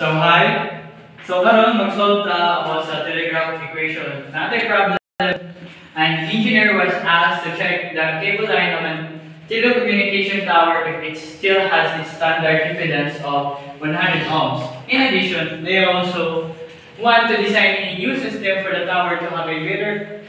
So hi. So karon mag-solve ta about sa telegraph equation. Another problem, an engineer was asked to check the cable line of an telecommunication tower if it still has its standard impedance of 100 ohms. In addition, they also want to design a new system for the tower to have a better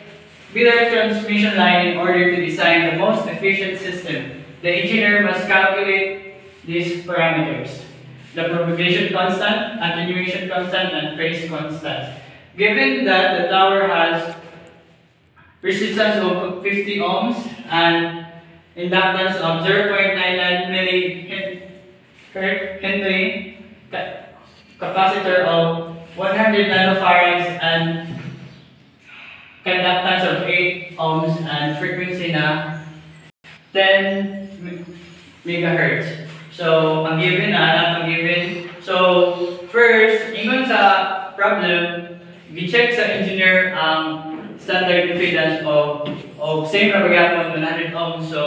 transmission line in order to design the most efficient system. The engineer must calculate these parameters: the propagation constant, attenuation constant, and phase constant. Given that the tower has resistance of 50 ohms and inductance of 0.99 millihenry, capacitor of 100 nanofarads, and conductance of 8 ohms, and frequency na 10 megahertz. So, ang given na, So, first, ingon sa problem, gi-check sa engineer ang standard impedance of same na pagyapon 100 ohms. So,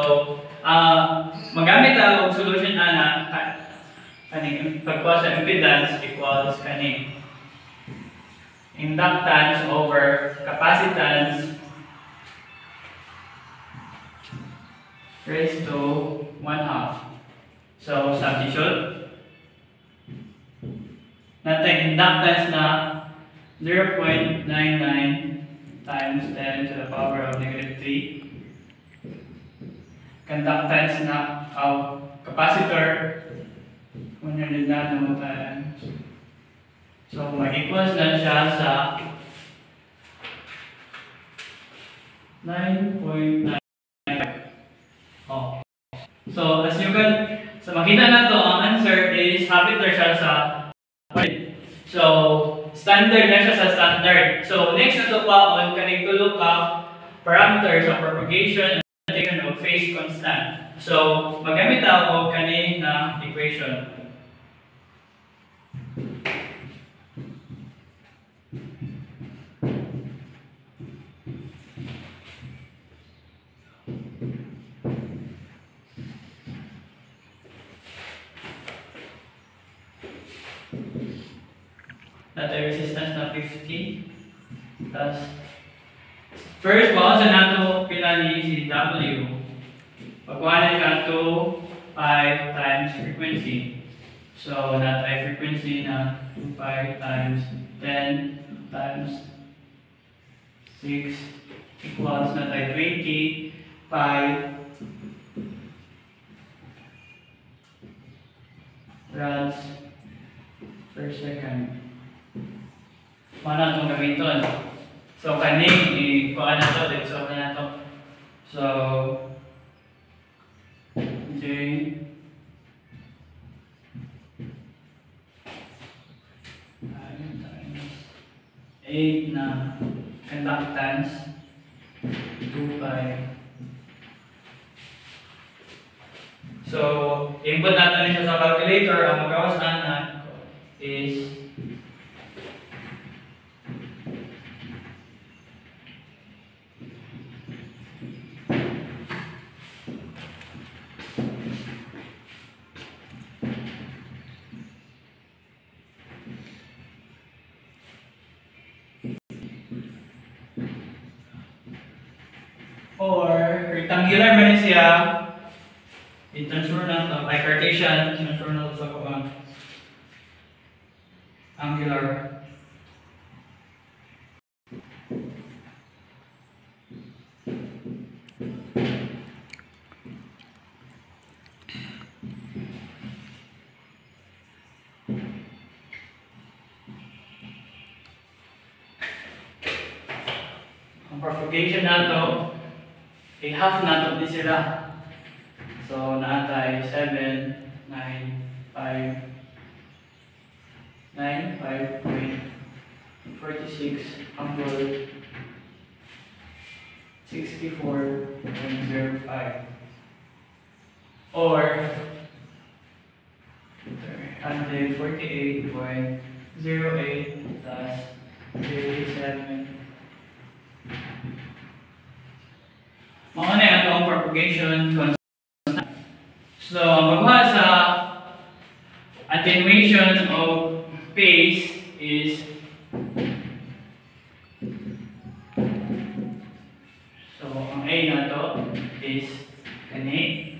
magamit ang solution na kaning pagkuha sa impedance equals kaning inductance over capacitance raised to 1/2. So, substitute. Natin inductance na 0.99 times 10 to the power of -3. Conductance na of capacitor 100 nano times. So, mag-equals na siya sa 9.9. Oh. So, as you can, makita na to, ang answer is habit na siya sa so, standard na siya sa standard. So, next na to pa on kaning tulo ka parameters of propagation and of phase constant. So, magamit ako kaning na equation. Natin resistance na 50 plus first bawang sa nato pila ni si W. Pagkuha na siya to 5 times frequency. So natay frequency na 2 pi times 10 times 6 equals natay 20 pi rads per second. Mana itong gamiton. So, kaning ikuha na ito, so na ito. So, J times 8 na conductance 2 pi. So, input natin siya sa calculator. Ang magawasan na is or rectangular man siya, i-transfer na ito, by Cartesian, transfer na ito sa kuha angular. Ang propagation na ito, i-half na ito din sila. So, naatay 7, 9, 5, 5.46 hanggang 64.05 or 148.08 plus 37. Mga na ito ang propagation constant. So, ang pagkuha sa attenuation of phase is so ang A na to is kani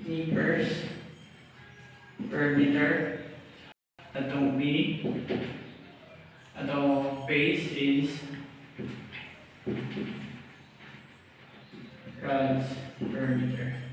meters per meter. Atong B, atong phase is rods per meter.